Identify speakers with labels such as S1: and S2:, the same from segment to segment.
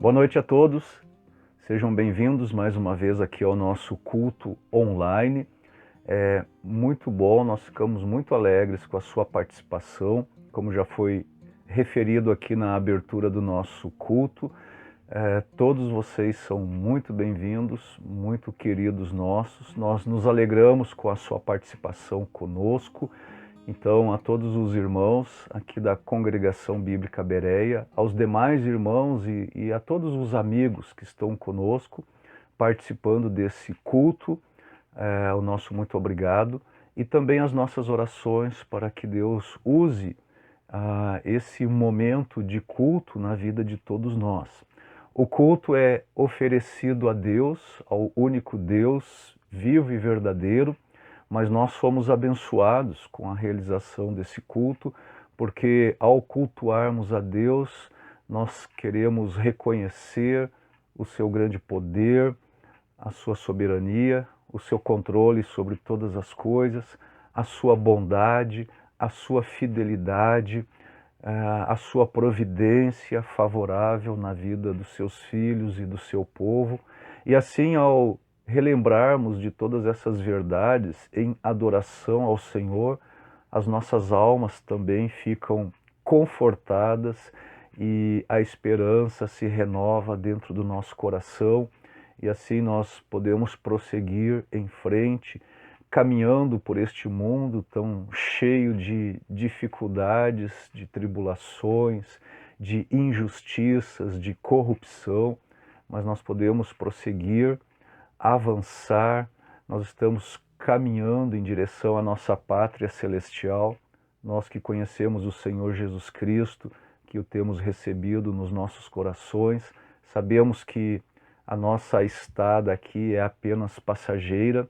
S1: Boa noite a todos, sejam bem-vindos mais uma vez aqui ao nosso culto online. É muito bom, nós ficamos muito alegres com a sua participação, como já foi referido aqui na abertura do nosso culto. Todos vocês são muito bem-vindos, muito queridos nossos, nós nos alegramos com a sua participação conosco. Então, a todos os irmãos aqui da Congregação Bíblica Bereia, aos demais irmãos e a todos os amigos que estão conosco, participando desse culto, o nosso muito obrigado, e também as nossas orações para que Deus use esse momento de culto na vida de todos nós. O culto é oferecido a Deus, ao único Deus vivo e verdadeiro, mas nós fomos abençoados com a realização desse culto, porque ao cultuarmos a Deus, nós queremos reconhecer o seu grande poder, a sua soberania, o seu controle sobre todas as coisas, a sua bondade, a sua fidelidade, a sua providência favorável na vida dos seus filhos e do seu povo. E assim, ao relembrarmos de todas essas verdades em adoração ao Senhor, as nossas almas também ficam confortadas e a esperança se renova dentro do nosso coração, e assim nós podemos prosseguir em frente, caminhando por este mundo tão cheio de dificuldades, de tribulações, de injustiças, de corrupção, mas nós podemos prosseguir, avançar, nós estamos caminhando em direção à nossa pátria celestial, nós que conhecemos o Senhor Jesus Cristo, que o temos recebido nos nossos corações, sabemos que a nossa estada aqui é apenas passageira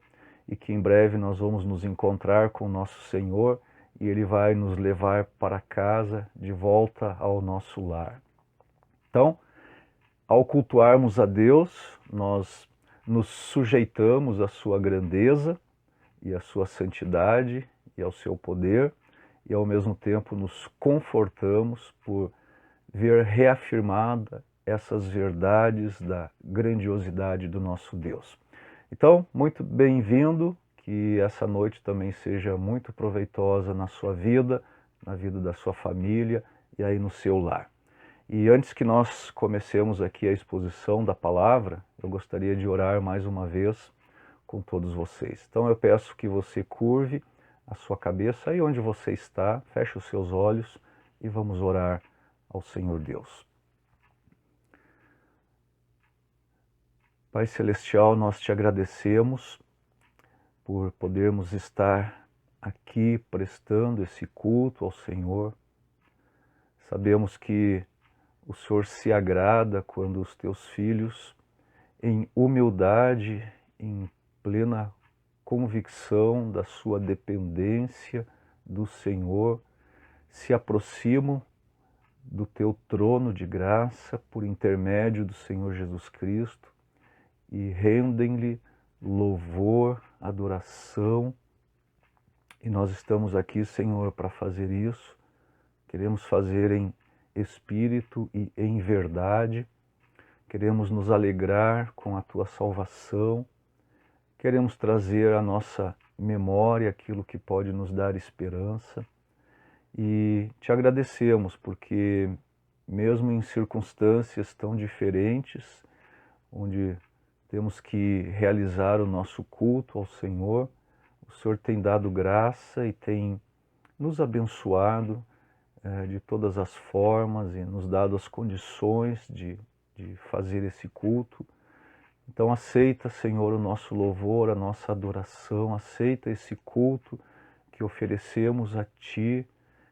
S1: e que em breve nós vamos nos encontrar com o nosso Senhor e Ele vai nos levar para casa, de volta ao nosso lar. Então, ao cultuarmos a Deus, nós nos sujeitamos à sua grandeza e à sua santidade e ao seu poder, e ao mesmo tempo nos confortamos por ver reafirmada essas verdades da grandiosidade do nosso Deus. Então, muito bem-vindo, que essa noite também seja muito proveitosa na sua vida, na vida da sua família e aí no seu lar. E antes que nós comecemos aqui a exposição da palavra, eu gostaria de orar mais uma vez com todos vocês. Então eu peço que você curve a sua cabeça aí onde você está, feche os seus olhos e vamos orar ao Senhor Deus. Pai Celestial, nós te agradecemos por podermos estar aqui prestando esse culto ao Senhor. Sabemos que o Senhor se agrada quando os teus filhos, em humildade, em plena convicção da sua dependência do Senhor, se aproximam do teu trono de graça por intermédio do Senhor Jesus Cristo e rendem-lhe louvor, adoração. E nós estamos aqui, Senhor, para fazer isso. Queremos fazer em espírito e em verdade. Queremos nos alegrar com a tua salvação. Queremos trazer à nossa memória aquilo que pode nos dar esperança. E te agradecemos porque, mesmo em circunstâncias tão diferentes, onde temos que realizar o nosso culto ao Senhor, o Senhor tem dado graça e tem nos abençoado de todas as formas e nos dado as condições de fazer esse culto. Então aceita, Senhor, o nosso louvor, a nossa adoração, aceita esse culto que oferecemos a Ti,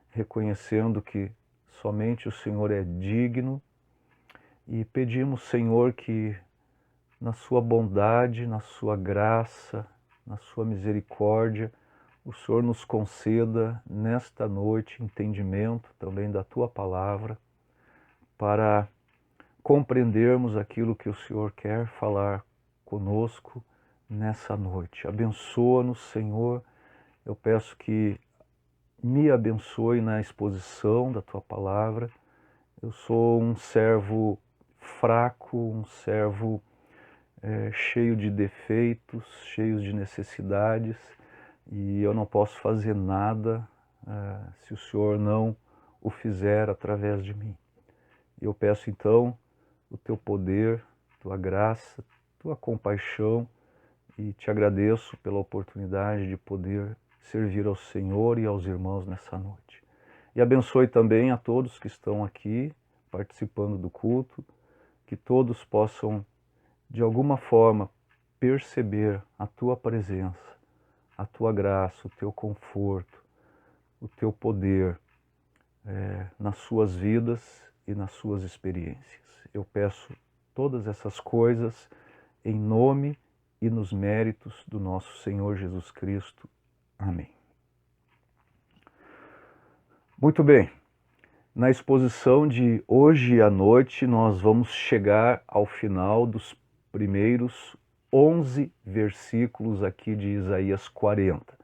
S1: reconhecendo que somente o Senhor é digno, e pedimos, Senhor, que na sua bondade, na sua graça, na sua misericórdia, o Senhor nos conceda nesta noite entendimento também da Tua palavra, para compreendermos aquilo que o Senhor quer falar conosco nessa noite. Abençoa-nos, Senhor. Eu peço que me abençoe na exposição da Tua palavra. Eu sou um servo fraco, um servo cheio de defeitos, cheio de necessidades, e eu não posso fazer nada se o Senhor não o fizer através de mim. Eu peço então o teu poder, tua graça, tua compaixão, e te agradeço pela oportunidade de poder servir ao Senhor e aos irmãos nessa noite. E abençoe também a todos que estão aqui participando do culto, que todos possam de alguma forma perceber a tua presença, a tua graça, o teu conforto, o teu poder nas suas vidas e nas suas experiências. Eu peço todas essas coisas em nome e nos méritos do nosso Senhor Jesus Cristo. Amém. Muito bem, na exposição de hoje à noite nós vamos chegar ao final dos primeiros 11 versículos aqui de Isaías 40.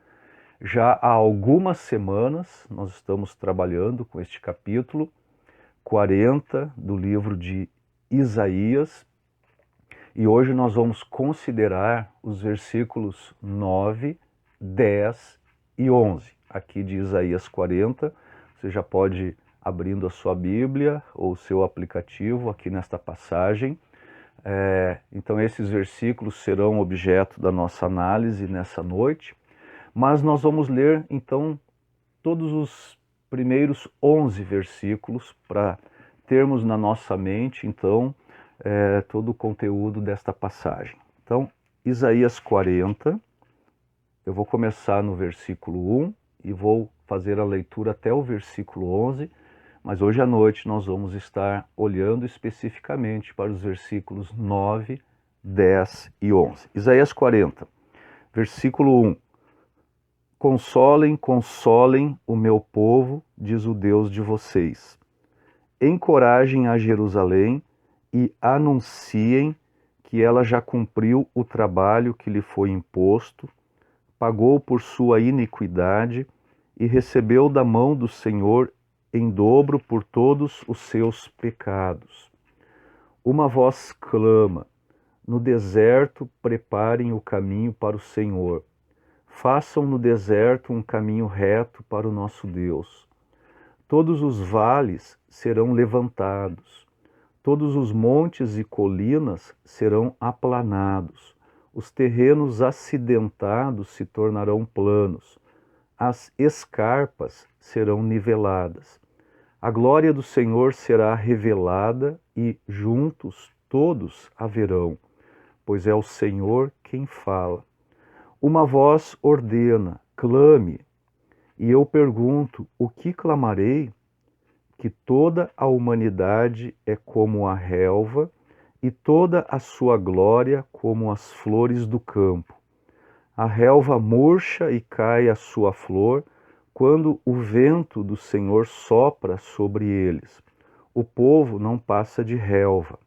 S1: Já há algumas semanas nós estamos trabalhando com este capítulo 40 do livro de Isaías, e hoje nós vamos considerar os versículos 9, 10 e 11 aqui de Isaías 40. Você já pode abrindo a sua Bíblia ou o seu aplicativo aqui nesta passagem. Então esses versículos serão objeto da nossa análise nessa noite, mas nós vamos ler então todos os primeiros 11 versículos para termos na nossa mente então todo o conteúdo desta passagem. Então, Isaías 40, eu vou começar no versículo 1 e vou fazer a leitura até o versículo 11, mas hoje à noite nós vamos estar olhando especificamente para os versículos 9, 10 e 11. Isaías 40, versículo 1. Consolem, consolem o meu povo, diz o Deus de vocês. Encorajem a Jerusalém e anunciem que ela já cumpriu o trabalho que lhe foi imposto, pagou por sua iniquidade e recebeu da mão do Senhor em dobro por todos os seus pecados. Uma voz clama, no deserto preparem o caminho para o Senhor. Façam no deserto um caminho reto para o nosso Deus. Todos os vales serão levantados. Todos os montes e colinas serão aplanados, os terrenos acidentados se tornarão planos, as escarpas serão niveladas. A glória do Senhor será revelada e juntos todos a verão, pois é o Senhor quem fala. Uma voz ordena, clame, e eu pergunto, o que clamarei? Que toda a humanidade é como a relva e toda a sua glória como as flores do campo. A relva murcha e cai a sua flor quando o vento do Senhor sopra sobre eles. O povo não passa de relva.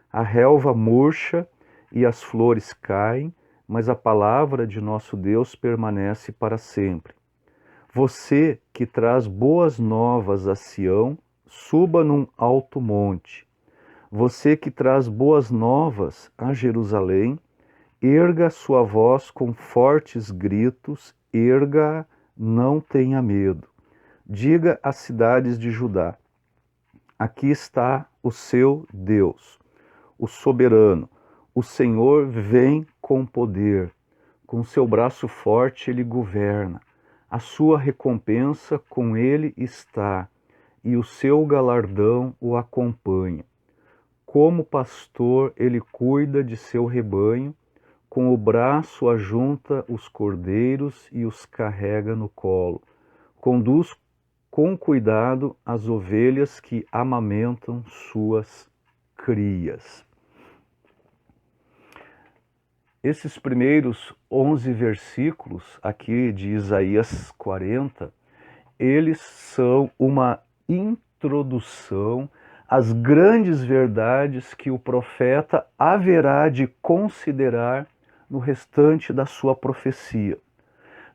S1: A relva murcha e as flores caem, mas a palavra de nosso Deus permanece para sempre. Você que traz boas novas a Sião, suba num alto monte. Você que traz boas novas a Jerusalém, erga sua voz com fortes gritos, erga, não tenha medo. Diga às cidades de Judá, aqui está o seu Deus, o soberano, o Senhor vem com poder, com seu braço forte ele governa. A sua recompensa com ele está, e o seu galardão o acompanha. Como pastor, ele cuida de seu rebanho, com o braço ajunta os cordeiros e os carrega no colo. Conduz com cuidado as ovelhas que amamentam suas crias. Esses primeiros 11 versículos aqui de Isaías 40, eles são uma introdução às grandes verdades que o profeta haverá de considerar no restante da sua profecia.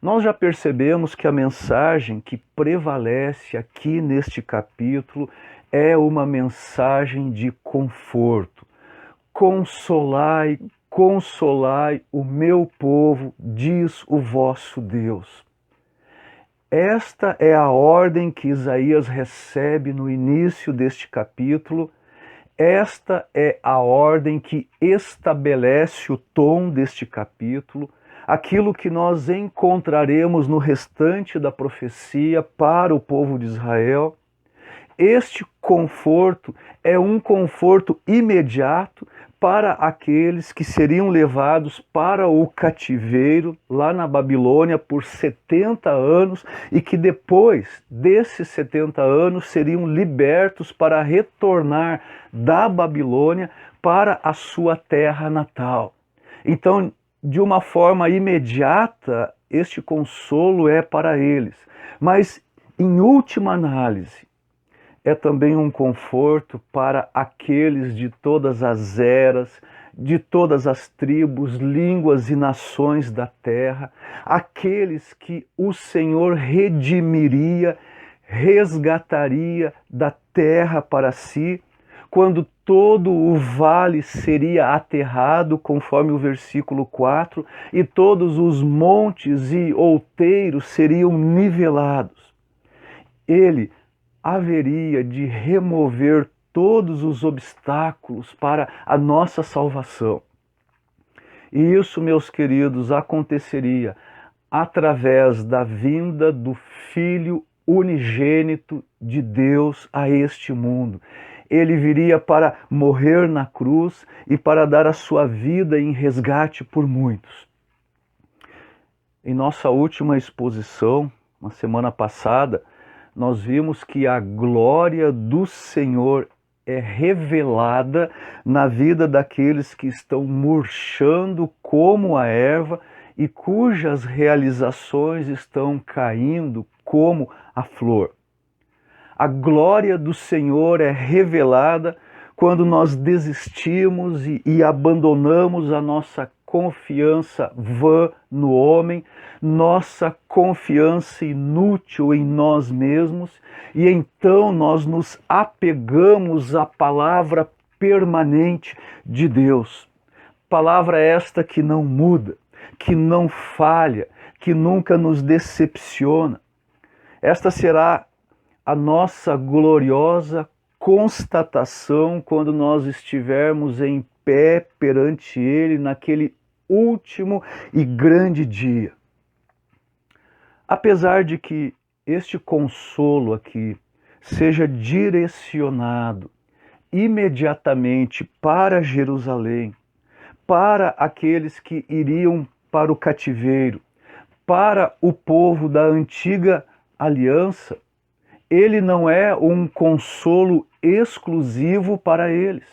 S1: Nós já percebemos que a mensagem que prevalece aqui neste capítulo é uma mensagem de conforto. Consolai, consolai o meu povo, diz o vosso Deus. Esta é a ordem que Isaías recebe no início deste capítulo. Esta é a ordem que estabelece o tom deste capítulo, aquilo que nós encontraremos no restante da profecia para o povo de Israel. Este conforto é um conforto imediato para aqueles que seriam levados para o cativeiro lá na Babilônia por 70 anos e que depois desses 70 anos seriam libertos para retornar da Babilônia para a sua terra natal. Então, de uma forma imediata, este consolo é para eles. Mas, em última análise, é também um conforto para aqueles de todas as eras, de todas as tribos, línguas e nações da terra, aqueles que o Senhor redimiria, resgataria da terra para si, quando todo o vale seria aterrado, conforme o versículo 4, e todos os montes e outeiros seriam nivelados. Ele haveria de remover todos os obstáculos para a nossa salvação. E isso, meus queridos, aconteceria através da vinda do Filho unigênito de Deus a este mundo. Ele viria para morrer na cruz e para dar a sua vida em resgate por muitos. Em nossa última exposição, na semana passada, nós vimos que a glória do Senhor é revelada na vida daqueles que estão murchando como a erva e cujas realizações estão caindo como a flor. A glória do Senhor é revelada quando nós desistimos e abandonamos a nossa confiança vã no homem, nossa confiança inútil em nós mesmos, e então nós nos apegamos à palavra permanente de Deus. Palavra esta que não muda, que não falha, que nunca nos decepciona. Esta será a nossa gloriosa constatação quando nós estivermos em pé perante Ele naquele último e grande dia. Apesar de que este consolo aqui seja direcionado imediatamente para Jerusalém, para aqueles que iriam para o cativeiro, para o povo da antiga aliança, ele não é um consolo exclusivo para eles.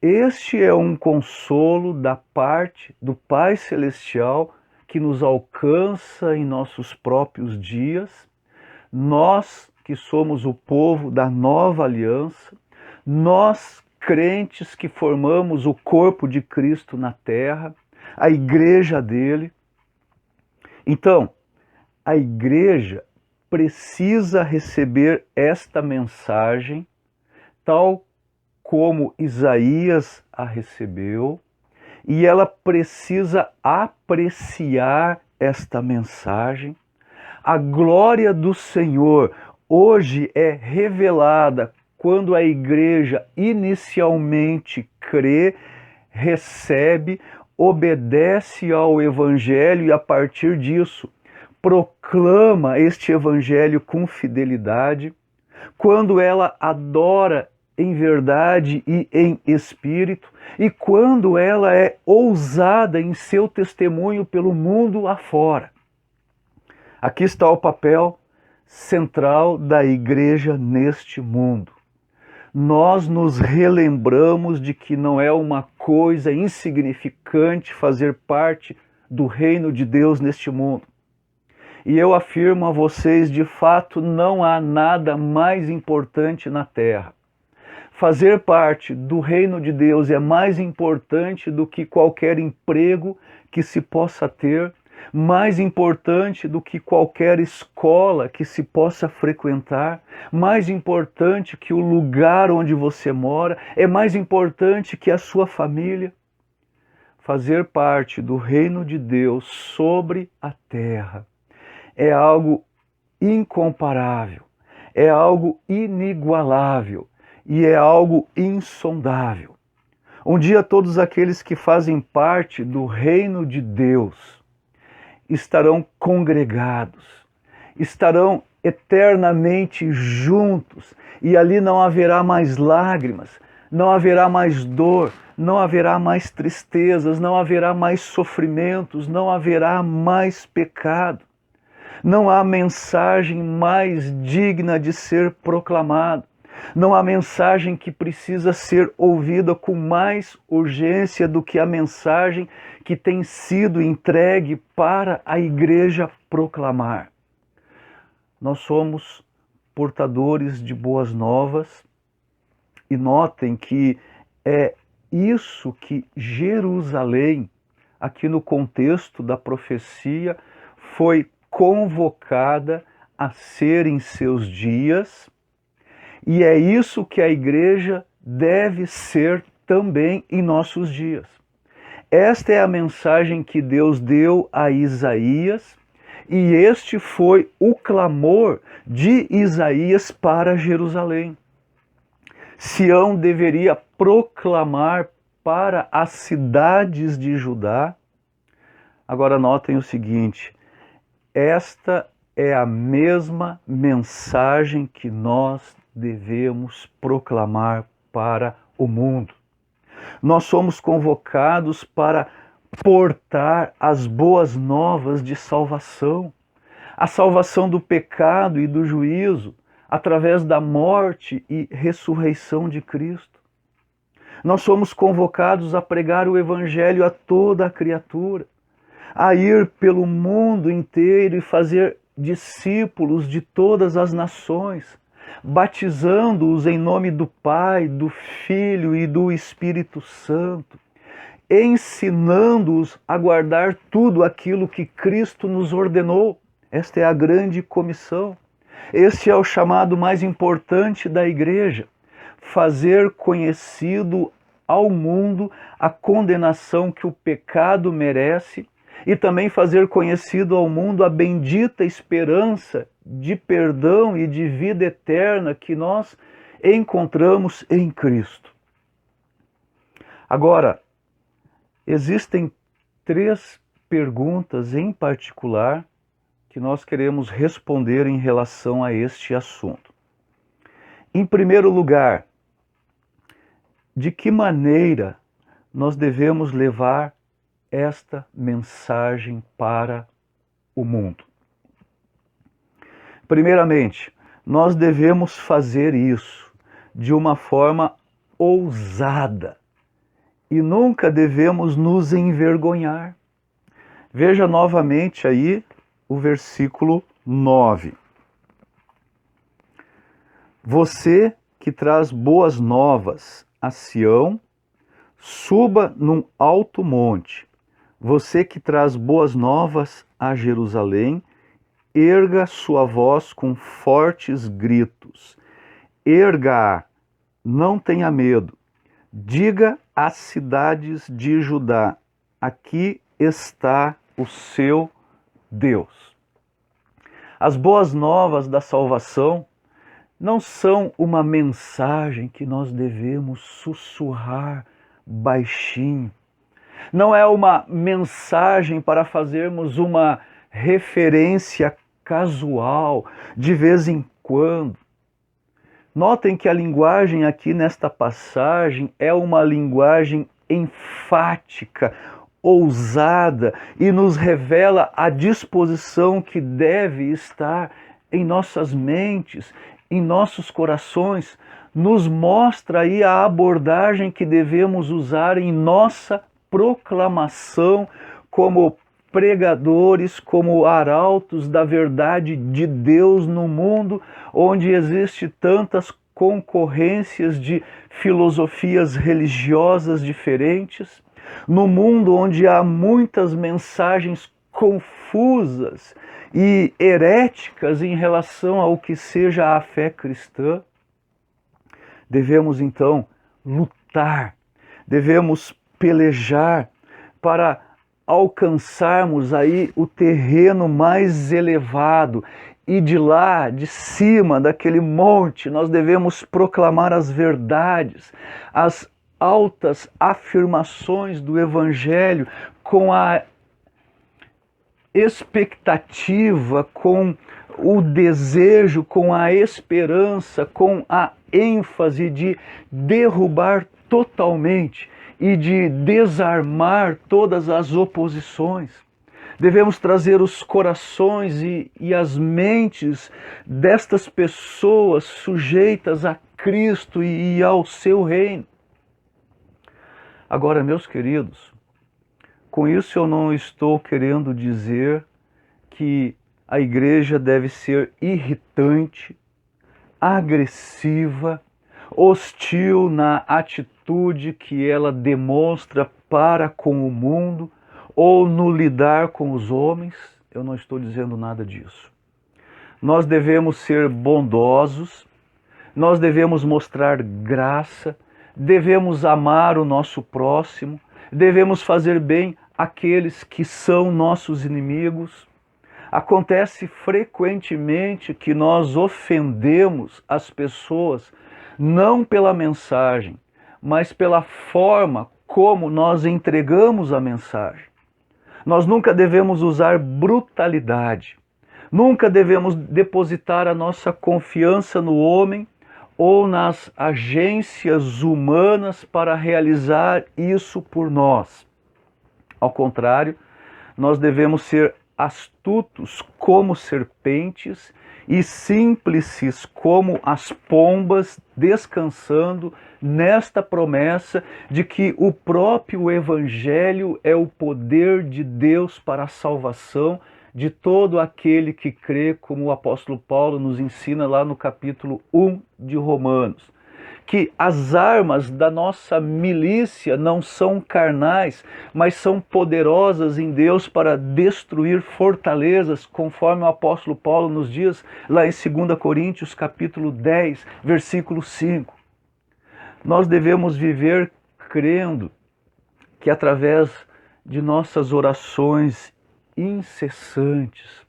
S1: Este é um consolo da parte do Pai Celestial que nos alcança em nossos próprios dias. Nós que somos o povo da nova aliança, nós crentes que formamos o corpo de Cristo na terra, a igreja dele. Então, a igreja precisa receber esta mensagem, tal como Isaías a recebeu, e ela precisa apreciar esta mensagem. A glória do Senhor hoje é revelada quando a igreja inicialmente crê, recebe, obedece ao Evangelho e a partir disso proclama este Evangelho com fidelidade, quando ela adora em verdade e em espírito, e quando ela é ousada em seu testemunho pelo mundo afora. Aqui está o papel central da igreja neste mundo. Nós nos relembramos de que não é uma coisa insignificante fazer parte do reino de Deus neste mundo. E eu afirmo a vocês, de fato, não há nada mais importante na terra. Fazer parte do reino de Deus é mais importante do que qualquer emprego que se possa ter, mais importante do que qualquer escola que se possa frequentar, mais importante que o lugar onde você mora, é mais importante que a sua família. Fazer parte do reino de Deus sobre a terra é algo incomparável, é algo inigualável e é algo insondável. Um dia todos aqueles que fazem parte do reino de Deus estarão congregados, estarão eternamente juntos, e ali não haverá mais lágrimas, não haverá mais dor, não haverá mais tristezas, não haverá mais sofrimentos, não haverá mais pecado. Não há mensagem mais digna de ser proclamada. Não há mensagem que precisa ser ouvida com mais urgência do que a mensagem que tem sido entregue para a igreja proclamar. Nós somos portadores de boas novas, e notem que é isso que Jerusalém, aqui no contexto da profecia, foi convocada a ser em seus dias, e é isso que a igreja deve ser também em nossos dias. Esta é a mensagem que Deus deu a Isaías, e este foi o clamor de Isaías para Jerusalém. Sião deveria proclamar para as cidades de Judá. Agora notem o seguinte: esta é a mesma mensagem que nós devemos proclamar para o mundo. Nós somos convocados para portar as boas novas de salvação, a salvação do pecado e do juízo, através da morte e ressurreição de Cristo. Nós somos convocados a pregar o Evangelho a toda a criatura, a ir pelo mundo inteiro e fazer discípulos de todas as nações, batizando-os em nome do Pai, do Filho e do Espírito Santo, ensinando-os a guardar tudo aquilo que Cristo nos ordenou. Esta é a grande comissão. Este é o chamado mais importante da igreja: fazer conhecido ao mundo a condenação que o pecado merece, e também fazer conhecido ao mundo a bendita esperança de perdão e de vida eterna que nós encontramos em Cristo. Agora, existem 3 perguntas em particular que nós queremos responder em relação a este assunto. Em primeiro lugar, de que maneira nós devemos levar esta mensagem para o mundo? Primeiramente, nós devemos fazer isso de uma forma ousada e nunca devemos nos envergonhar. Veja novamente aí o versículo 9. Você que traz boas novas a Sião, suba num alto monte. Você que traz boas novas a Jerusalém, erga sua voz com fortes gritos. Erga-a, não tenha medo. Diga às cidades de Judá: aqui está o seu Deus. As boas novas da salvação não são uma mensagem que nós devemos sussurrar baixinho. Não é uma mensagem para fazermos uma referência casual, de vez em quando. Notem que a linguagem aqui nesta passagem é uma linguagem enfática, ousada, e nos revela a disposição que deve estar em nossas mentes, em nossos corações. Nos mostra aí a abordagem que devemos usar em nossa proclamação como pregadores, como arautos da verdade de Deus no mundo onde existe tantas concorrências de filosofias religiosas diferentes, no mundo onde há muitas mensagens confusas e heréticas em relação ao que seja a fé cristã. Devemos então lutar, devemos pelejar para alcançarmos aí o terreno mais elevado, e de lá, de cima daquele monte, nós devemos proclamar as verdades, as altas afirmações do Evangelho, com a expectativa, com o desejo, com a esperança, com a ênfase de derrubar totalmente e de desarmar todas as oposições. Devemos trazer os corações e as mentes destas pessoas sujeitas a Cristo e ao seu reino. Agora, meus queridos, com isso eu não estou querendo dizer que a igreja deve ser irritante, agressiva, hostil na atitude que ela demonstra para com o mundo, ou no lidar com os homens. Eu não estou dizendo nada disso. Nós devemos ser bondosos, nós devemos mostrar graça, devemos amar o nosso próximo, devemos fazer bem àqueles que são nossos inimigos. Acontece frequentemente que nós ofendemos as pessoas não pela mensagem, mas pela forma como nós entregamos a mensagem. Nós nunca devemos usar brutalidade, nunca devemos depositar a nossa confiança no homem ou nas agências humanas para realizar isso por nós. Ao contrário, nós devemos ser astutos como serpentes e simples como as pombas, descansando nesta promessa de que o próprio Evangelho é o poder de Deus para a salvação de todo aquele que crê, como o apóstolo Paulo nos ensina lá no capítulo 1 de Romanos. Que as armas da nossa milícia não são carnais, mas são poderosas em Deus para destruir fortalezas, conforme o apóstolo Paulo nos diz lá em 2 Coríntios capítulo 10, versículo 5. Nós devemos viver crendo que através de nossas orações incessantes,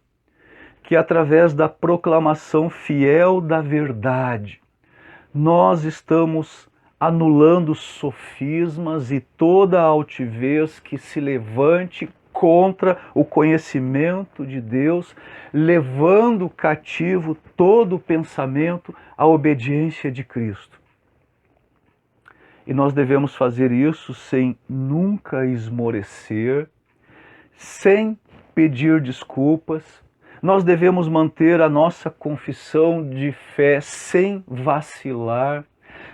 S1: que através da proclamação fiel da verdade, nós estamos anulando sofismas e toda a altivez que se levante contra o conhecimento de Deus, levando cativo todo o pensamento à obediência de Cristo. E nós devemos fazer isso sem nunca esmorecer, sem pedir desculpas. Nós devemos manter a nossa confissão de fé sem vacilar,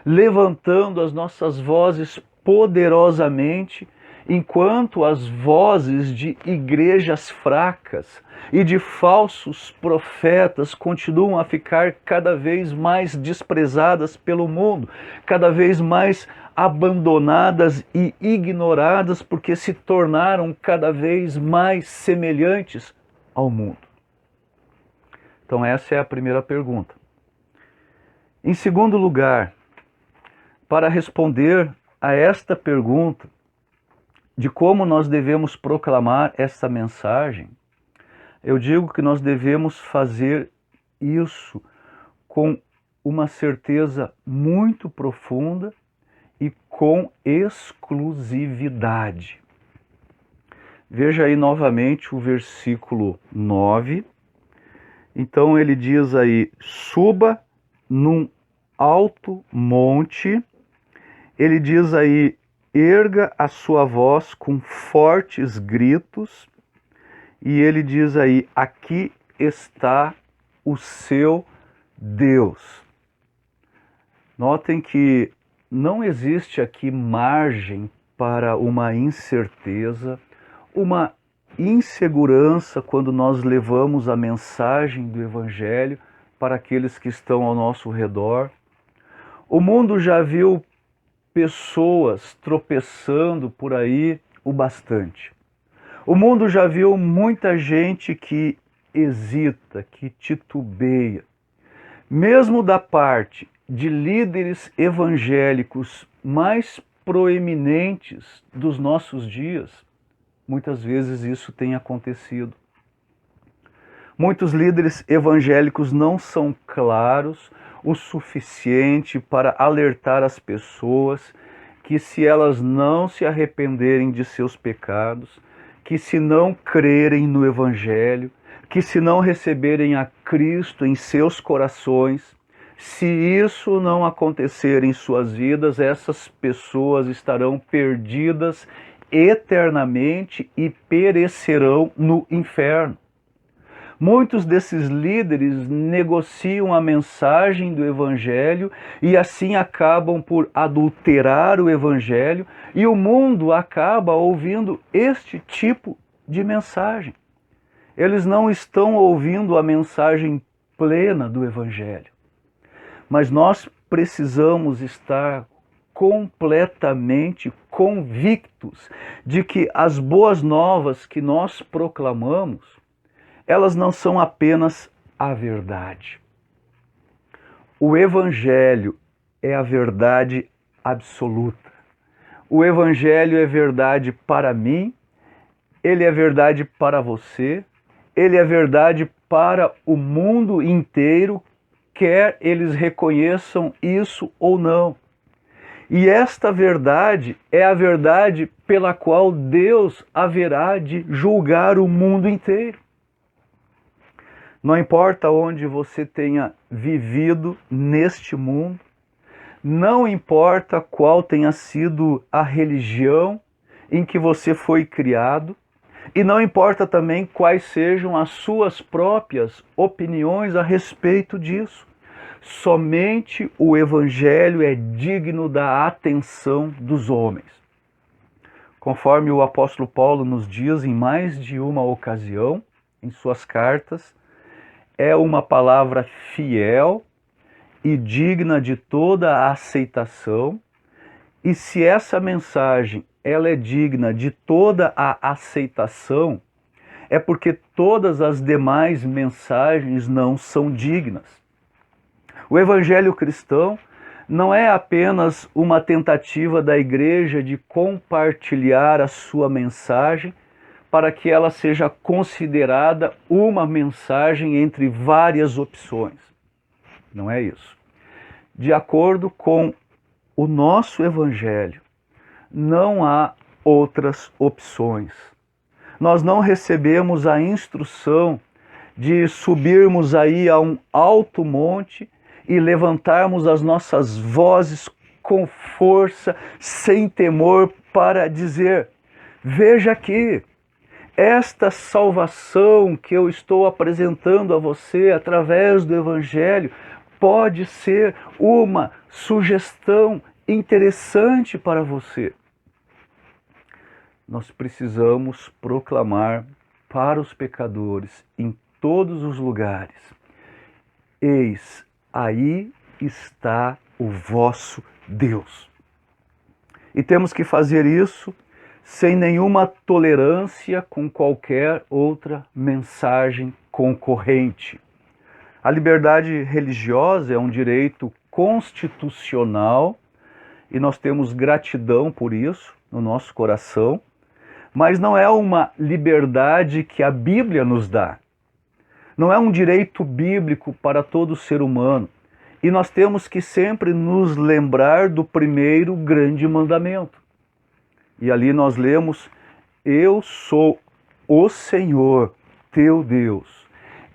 S1: levantando as nossas vozes poderosamente, enquanto as vozes de igrejas fracas e de falsos profetas continuam a ficar cada vez mais desprezadas pelo mundo, cada vez mais abandonadas e ignoradas, porque se tornaram cada vez mais semelhantes ao mundo. Então essa é a primeira pergunta. Em segundo lugar, para responder a esta pergunta de como nós devemos proclamar essa mensagem, eu digo que nós devemos fazer isso com uma certeza muito profunda e com exclusividade. Veja aí novamente o versículo 9. Então ele diz aí, suba num alto monte. Ele diz aí, erga a sua voz com fortes gritos. E ele diz aí, aqui está o seu Deus. Notem que não existe aqui margem para uma incerteza, uma insegurança quando nós levamos a mensagem do Evangelho para aqueles que estão ao nosso redor. O mundo já viu pessoas tropeçando por aí o bastante. O mundo já viu muita gente que hesita, que titubeia. Mesmo da parte de líderes evangélicos mais proeminentes dos nossos dias, muitas vezes isso tem acontecido. Muitos líderes evangélicos não são claros o suficiente para alertar as pessoas que, se elas não se arrependerem de seus pecados, que se não crerem no Evangelho, que se não receberem a Cristo em seus corações, se isso não acontecer em suas vidas, essas pessoas estarão perdidas eternamente e perecerão no inferno. Muitos desses líderes negociam a mensagem do Evangelho e assim acabam por adulterar o Evangelho, e o mundo acaba ouvindo este tipo de mensagem. Eles não estão ouvindo a mensagem plena do Evangelho. Mas nós precisamos estar completamente convictos de que as boas novas que nós proclamamos, elas não são apenas a verdade. O Evangelho é a verdade absoluta. O Evangelho é verdade para mim, ele é verdade para você, ele é verdade para o mundo inteiro, quer eles reconheçam isso ou não. E esta verdade é a verdade pela qual Deus haverá de julgar o mundo inteiro. Não importa onde você tenha vivido neste mundo, não importa qual tenha sido a religião em que você foi criado, e não importa também quais sejam as suas próprias opiniões a respeito disso. Somente o Evangelho é digno da atenção dos homens. Conforme o apóstolo Paulo nos diz em mais de uma ocasião, em suas cartas, é uma palavra fiel e digna de toda a aceitação, e se essa mensagem ela é digna de toda a aceitação, é porque todas as demais mensagens não são dignas. O Evangelho cristão não é apenas uma tentativa da igreja de compartilhar a sua mensagem para que ela seja considerada uma mensagem entre várias opções. Não é isso. De acordo com o nosso Evangelho, não há outras opções. Nós não recebemos a instrução de subirmos aí a um alto monte e levantarmos as nossas vozes com força, sem temor, para dizer: veja aqui, esta salvação que eu estou apresentando a você através do Evangelho pode ser uma sugestão interessante para você. Nós precisamos proclamar para os pecadores em todos os lugares: eis, aí está o vosso Deus. E temos que fazer isso sem nenhuma tolerância com qualquer outra mensagem concorrente. A liberdade religiosa é um direito constitucional e nós temos gratidão por isso no nosso coração, mas não é uma liberdade que a Bíblia nos dá. Não é um direito bíblico para todo ser humano. E nós temos que sempre nos lembrar do primeiro grande mandamento. E ali nós lemos: eu sou o Senhor, teu Deus.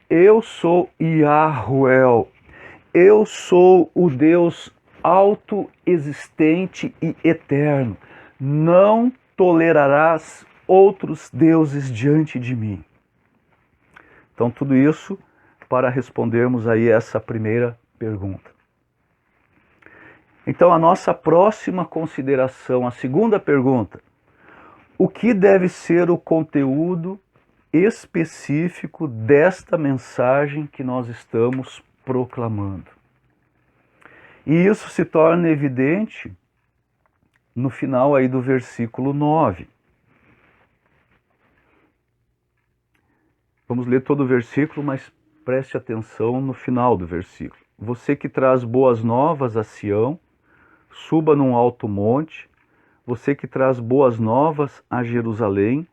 S1: Eu sou Yahuel. Eu sou o Deus autoexistente e eterno. Não tolerarás outros deuses diante de mim. Então, tudo isso para respondermos aí essa primeira pergunta. Então, a nossa próxima consideração, a segunda pergunta: o que deve ser o conteúdo específico desta mensagem que nós estamos proclamando? E isso se torna evidente no final aí do versículo 9. Vamos ler todo o versículo, mas preste atenção no final do versículo. Você que traz boas novas a Sião, suba num alto monte. Você que traz boas novas a Jerusalém,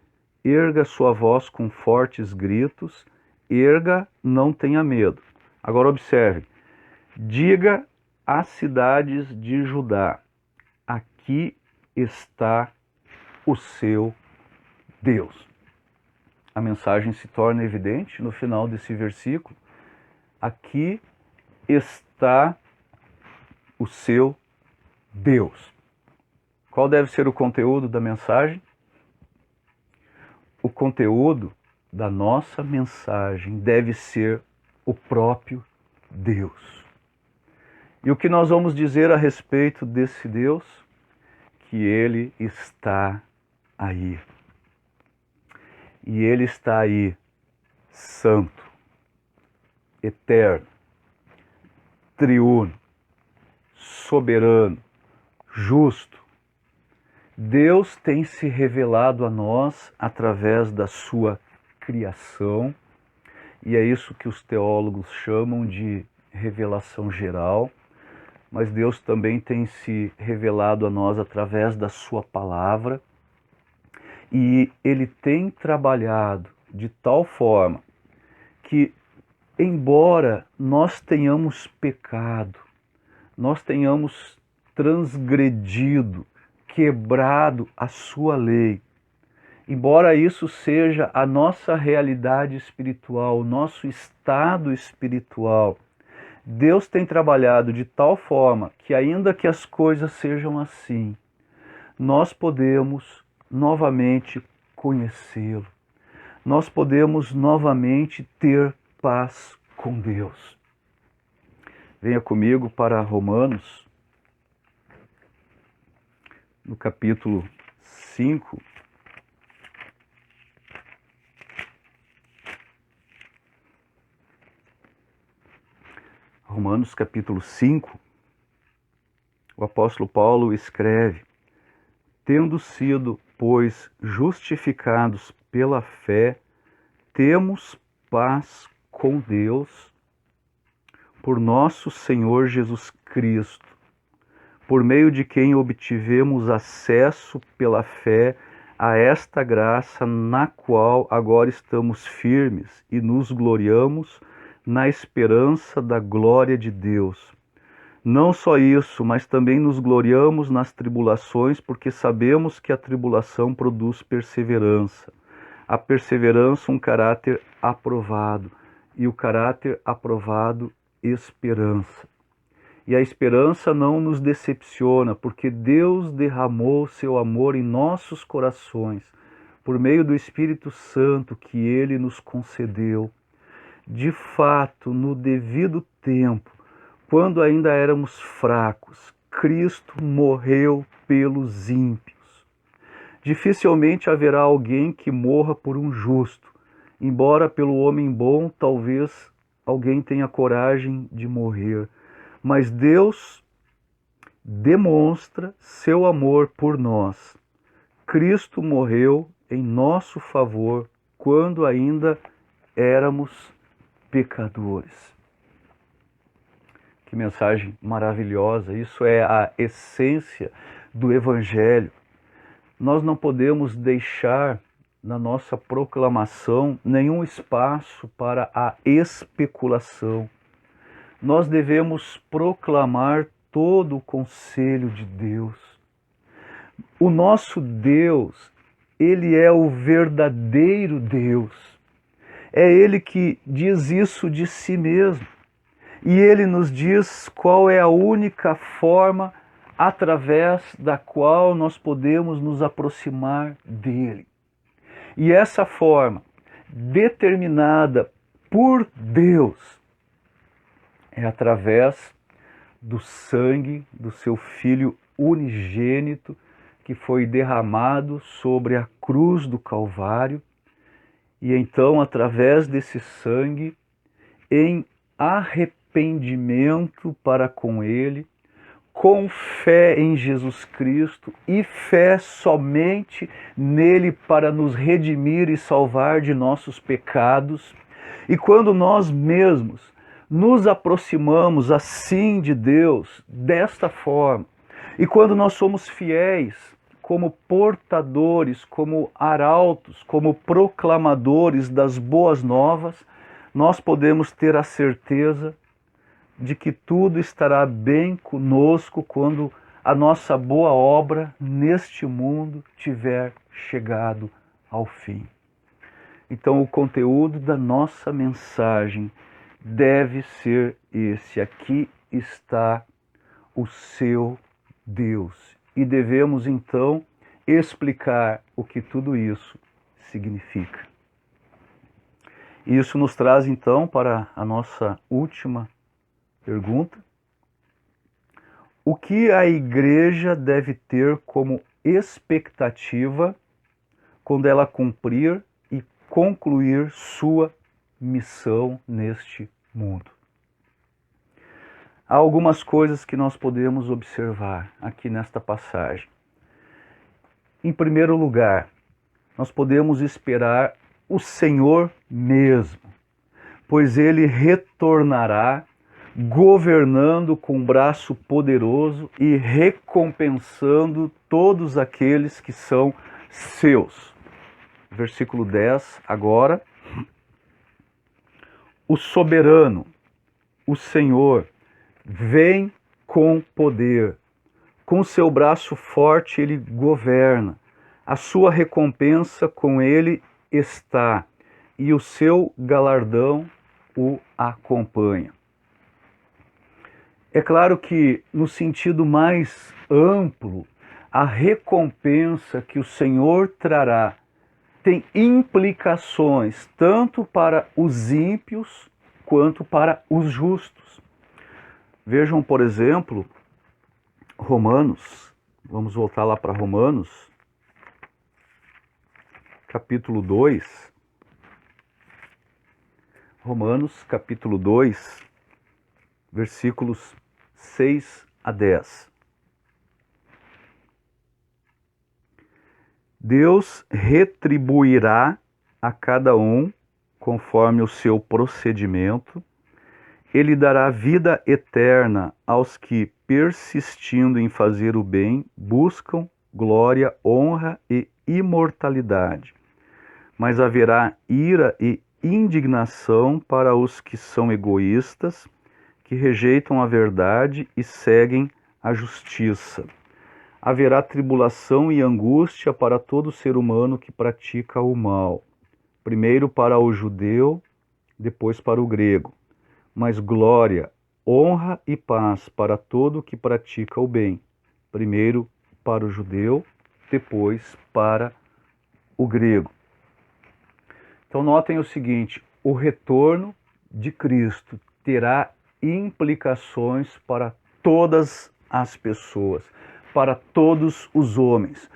S1: erga sua voz com fortes gritos, erga, não tenha medo. Agora observe, diga às cidades de Judá, aqui está o seu Deus. A mensagem se torna evidente no final desse versículo. Aqui está o seu Deus. Qual deve ser o conteúdo da mensagem? O conteúdo da nossa mensagem deve ser o próprio Deus. E o que nós vamos dizer a respeito desse Deus? Que Ele está aí. E Ele está aí, santo, eterno, triuno, soberano, justo. Deus tem se revelado a nós através da sua criação, e é isso que os teólogos chamam de revelação geral, mas Deus também tem se revelado a nós através da sua palavra, e Ele tem trabalhado de tal forma que, embora nós tenhamos pecado, nós tenhamos transgredido, quebrado a sua lei, embora isso seja a nossa realidade espiritual, o nosso estado espiritual, Deus tem trabalhado de tal forma que, ainda que as coisas sejam assim, nós podemos novamente conhecê-lo, nós podemos novamente ter paz com Deus. Venha comigo para Romanos, no capítulo 5. Romanos capítulo 5, o apóstolo Paulo escreve: tendo sido, pois, justificados pela fé, temos paz com Deus por nosso Senhor Jesus Cristo, por meio de quem obtivemos acesso pela fé a esta graça na qual agora estamos firmes e nos gloriamos na esperança da glória de Deus. Não só isso, mas também nos gloriamos nas tribulações, porque sabemos que a tribulação produz perseverança. A perseverança, um caráter aprovado, e o caráter aprovado, esperança. E a esperança não nos decepciona, porque Deus derramou seu amor em nossos corações, por meio do Espírito Santo que Ele nos concedeu. De fato, no devido tempo, quando ainda éramos fracos, Cristo morreu pelos ímpios. Dificilmente haverá alguém que morra por um justo, embora pelo homem bom talvez alguém tenha coragem de morrer. Mas Deus demonstra seu amor por nós. Cristo morreu em nosso favor quando ainda éramos pecadores. Que mensagem maravilhosa! Isso é a essência do Evangelho. Nós não podemos deixar na nossa proclamação nenhum espaço para a especulação. Nós devemos proclamar todo o conselho de Deus. O nosso Deus, Ele é o verdadeiro Deus. É Ele que diz isso de si mesmo. E Ele nos diz qual é a única forma através da qual nós podemos nos aproximar dEle. E essa forma, determinada por Deus, é através do sangue do seu Filho unigênito que foi derramado sobre a cruz do Calvário. E então, através desse sangue, em arrependimento para com Ele, com fé em Jesus Cristo e fé somente nele para nos redimir e salvar de nossos pecados. E quando nós mesmos nos aproximamos assim de Deus, desta forma, e quando nós somos fiéis, como portadores, como arautos, como proclamadores das boas novas, nós podemos ter a certeza de que tudo estará bem conosco quando a nossa boa obra neste mundo tiver chegado ao fim. Então, o conteúdo da nossa mensagem deve ser esse: aqui está o seu Deus. E devemos então explicar o que tudo isso significa. Isso nos traz então para a nossa última pergunta: o que a igreja deve ter como expectativa quando ela cumprir e concluir sua missão neste mundo? Há algumas coisas que nós podemos observar aqui nesta passagem. Em primeiro lugar, nós podemos esperar o Senhor mesmo, pois Ele retornará governando com braço poderoso e recompensando todos aqueles que são seus. Versículo 10, agora. O soberano, o Senhor, vem com poder. Com seu braço forte ele governa. A sua recompensa com ele está, e o seu galardão o acompanha. É claro que, no sentido mais amplo, a recompensa que o Senhor trará tem implicações tanto para os ímpios quanto para os justos. Vejam, por exemplo, Romanos, vamos voltar lá para Romanos, capítulo 2. Romanos, capítulo 2, versículos 6 a 10. Deus retribuirá a cada um conforme o seu procedimento. Ele dará vida eterna aos que, persistindo em fazer o bem, buscam glória, honra e imortalidade. Mas haverá ira e indignação para os que são egoístas, que rejeitam a verdade e seguem a justiça. Haverá tribulação e angústia para todo ser humano que pratica o mal. Primeiro para o judeu, depois para o grego. Mas glória, honra e paz para todo que pratica o bem. Primeiro para o judeu, depois para o grego. Então notem o seguinte: o retorno de Cristo terá implicações para todas as pessoas, para todos os homens.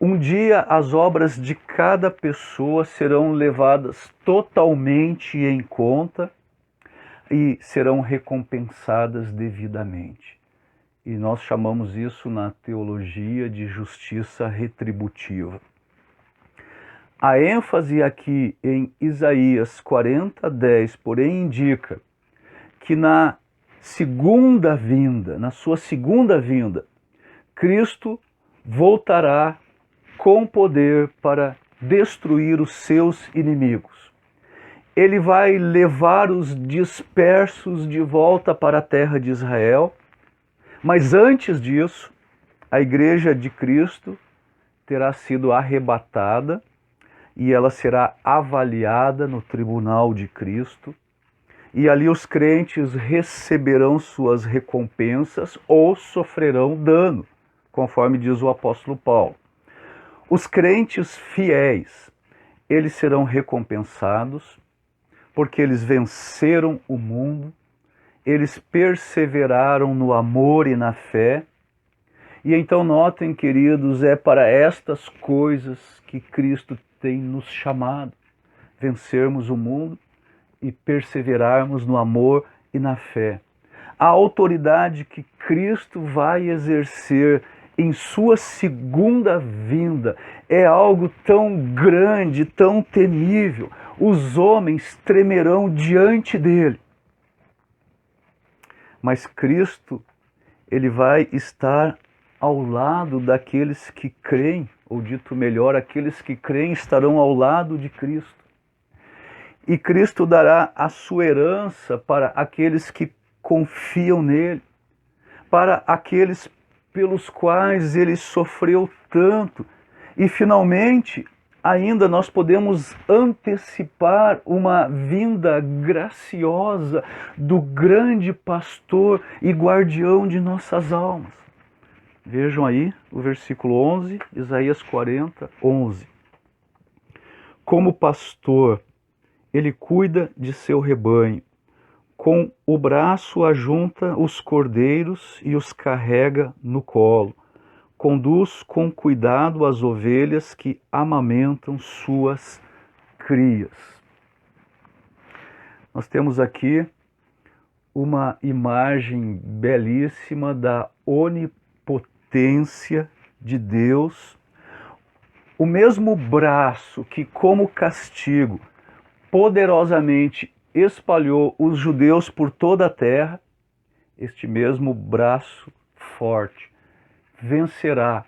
S1: Um dia as obras de cada pessoa serão levadas totalmente em conta e serão recompensadas devidamente. E nós chamamos isso na teologia de justiça retributiva. A ênfase aqui em Isaías 40:10, porém, indica que na sua segunda vinda, Cristo voltará com poder para destruir os seus inimigos. Ele vai levar os dispersos de volta para a terra de Israel, mas antes disso, a igreja de Cristo terá sido arrebatada e ela será avaliada no tribunal de Cristo, e ali os crentes receberão suas recompensas ou sofrerão dano, conforme diz o apóstolo Paulo. Os crentes fiéis, eles serão recompensados porque eles venceram o mundo, eles perseveraram no amor e na fé. E então notem, queridos, é para estas coisas que Cristo tem nos chamado: vencermos o mundo e perseverarmos no amor e na fé. A autoridade que Cristo vai exercer em sua segunda vinda é algo tão grande, tão temível. Os homens tremerão diante dele. Mas Cristo, ele vai estar ao lado daqueles que creem, ou dito melhor, aqueles que creem estarão ao lado de Cristo. E Cristo dará a sua herança para aqueles que confiam nele, para aqueles pelos quais ele sofreu tanto. E finalmente, ainda nós podemos antecipar uma vinda graciosa do grande pastor e guardião de nossas almas. Vejam aí o versículo 11, Isaías 40, 11. Como pastor, ele cuida de seu rebanho. Com o braço ajunta os cordeiros e os carrega no colo. Conduz com cuidado as ovelhas que amamentam suas crias. Nós temos aqui uma imagem belíssima da onipotência de Deus. O mesmo braço que, como castigo, poderosamente espalhou os judeus por toda a terra, este mesmo braço forte vencerá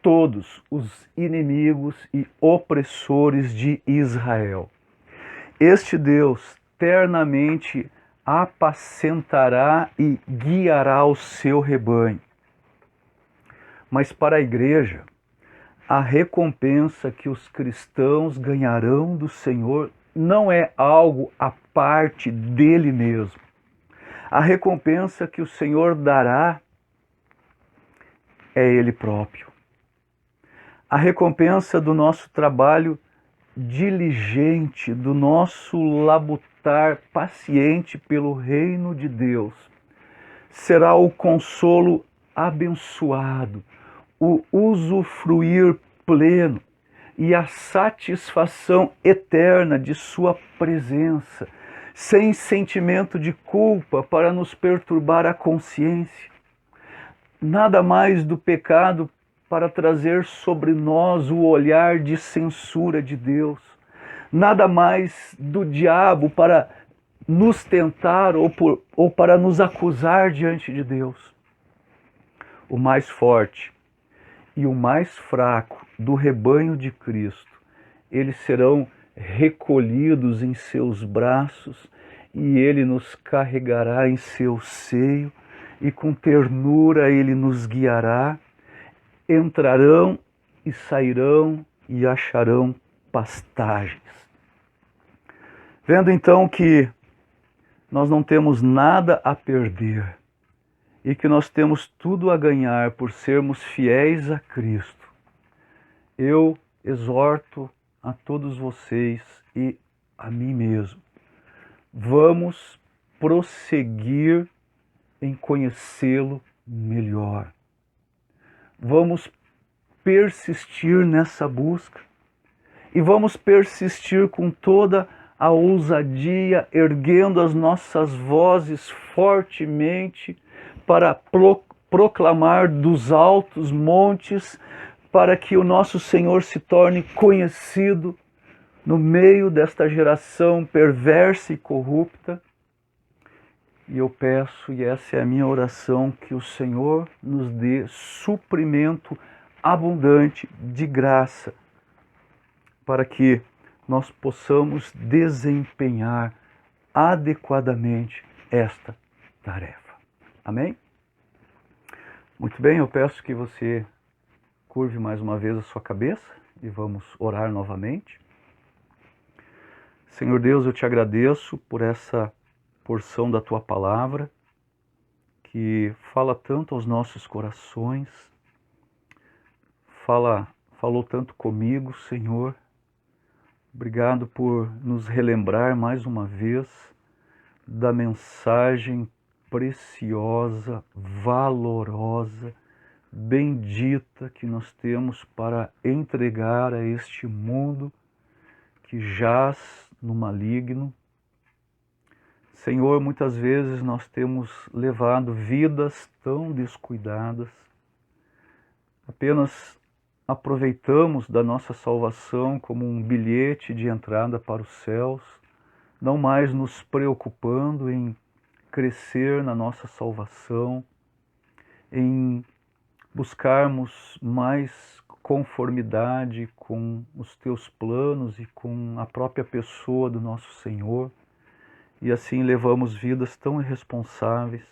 S1: todos os inimigos e opressores de Israel. Este Deus ternamente apacentará e guiará o seu rebanho. Mas para a igreja, a recompensa que os cristãos ganharão do Senhor não é algo à parte dele mesmo. A recompensa que o Senhor dará é Ele próprio. A recompensa do nosso trabalho diligente, do nosso labutar paciente pelo reino de Deus, será o consolo abençoado, o usufruir pleno e a satisfação eterna de sua presença, sem sentimento de culpa para nos perturbar a consciência. Nada mais do pecado para trazer sobre nós o olhar de censura de Deus. Nada mais do diabo para nos tentar ou para nos acusar diante de Deus. O mais forte e o mais fraco do rebanho de Cristo, eles serão recolhidos em seus braços e ele nos carregará em seu seio e com ternura ele nos guiará. Entrarão e sairão e acharão pastagens. Vendo então que nós não temos nada a perder e que nós temos tudo a ganhar por sermos fiéis a Cristo, eu exorto a todos vocês e a mim mesmo. Vamos prosseguir em conhecê-lo melhor. Vamos persistir nessa busca e vamos persistir com toda a ousadia, erguendo as nossas vozes fortemente para proclamar dos altos montes, para que o nosso Senhor se torne conhecido no meio desta geração perversa e corrupta. E eu peço, e essa é a minha oração, que o Senhor nos dê suprimento abundante de graça, para que nós possamos desempenhar adequadamente esta tarefa. Amém? Muito bem, eu peço que você curve mais uma vez a sua cabeça e vamos orar novamente. Senhor Deus, eu te agradeço por essa porção da tua palavra, que fala tanto aos nossos corações, falou tanto comigo, Senhor. Obrigado por nos relembrar mais uma vez da mensagem preciosa, valorosa, bendita que nós temos para entregar a este mundo que jaz no maligno. Senhor, muitas vezes nós temos levado vidas tão descuidadas, apenas aproveitamos da nossa salvação como um bilhete de entrada para os céus, não mais nos preocupando em crescer na nossa salvação, em buscarmos mais conformidade com os teus planos e com a própria pessoa do nosso Senhor, e assim levamos vidas tão irresponsáveis.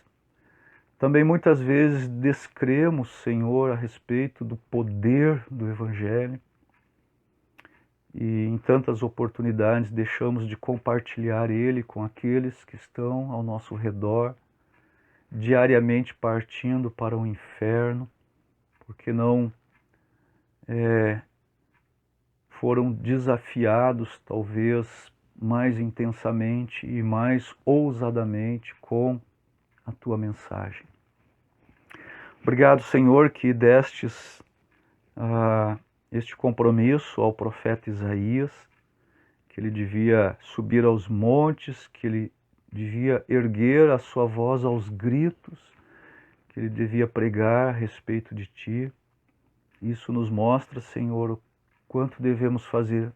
S1: Também muitas vezes descremos, Senhor, a respeito do poder do Evangelho, e em tantas oportunidades deixamos de compartilhar ele com aqueles que estão ao nosso redor, diariamente partindo para o inferno, porque não foram desafiados, talvez, mais intensamente e mais ousadamente com a tua mensagem. Obrigado, Senhor, que destes este compromisso ao profeta Isaías, que ele devia subir aos montes, que ele devia erguer a sua voz aos gritos, que ele devia pregar a respeito de ti. Isso nos mostra, Senhor, o quanto devemos fazer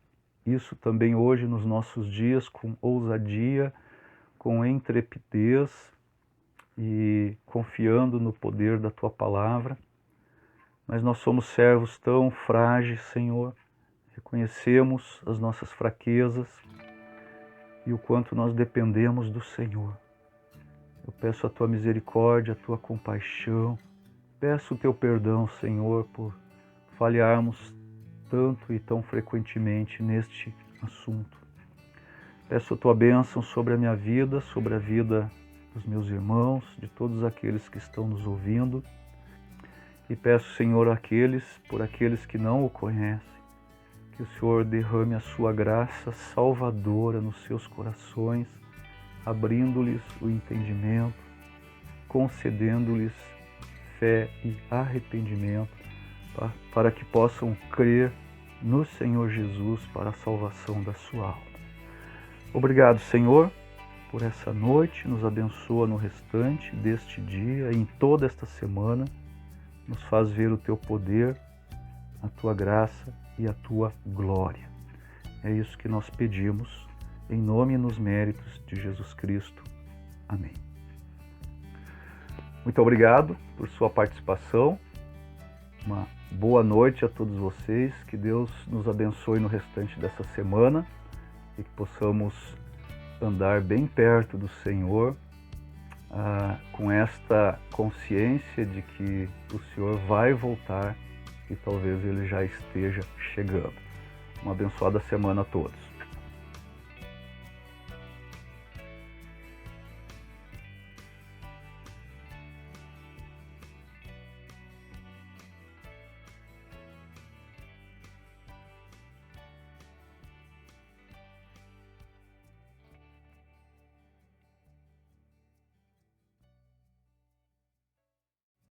S1: isso também hoje nos nossos dias, com ousadia, com intrepidez e confiando no poder da tua palavra. Mas nós somos servos tão frágeis, Senhor, reconhecemos as nossas fraquezas e o quanto nós dependemos do Senhor. Eu peço a tua misericórdia, a tua compaixão, peço o teu perdão, Senhor, por falharmos tanto e tão frequentemente neste assunto. Peço a tua bênção sobre a minha vida, sobre a vida dos meus irmãos, de todos aqueles que estão nos ouvindo. E peço, Senhor, por aqueles que não o conhecem, que o Senhor derrame a sua graça salvadora nos seus corações, abrindo-lhes o entendimento, concedendo-lhes fé e arrependimento, para que possam crer no Senhor Jesus para a salvação da sua alma. Obrigado, Senhor, por essa noite. Nos abençoa no restante deste dia e em toda esta semana. Nos faz ver o teu poder, a tua graça e a tua glória. É isso que nós pedimos, em nome e nos méritos de Jesus Cristo. Amém. Muito obrigado por sua participação. Uma boa noite a todos vocês. Que Deus nos abençoe no restante dessa semana e que possamos andar bem perto do Senhor, com esta consciência de que o Senhor vai voltar e talvez Ele já esteja chegando. Uma abençoada semana a todos.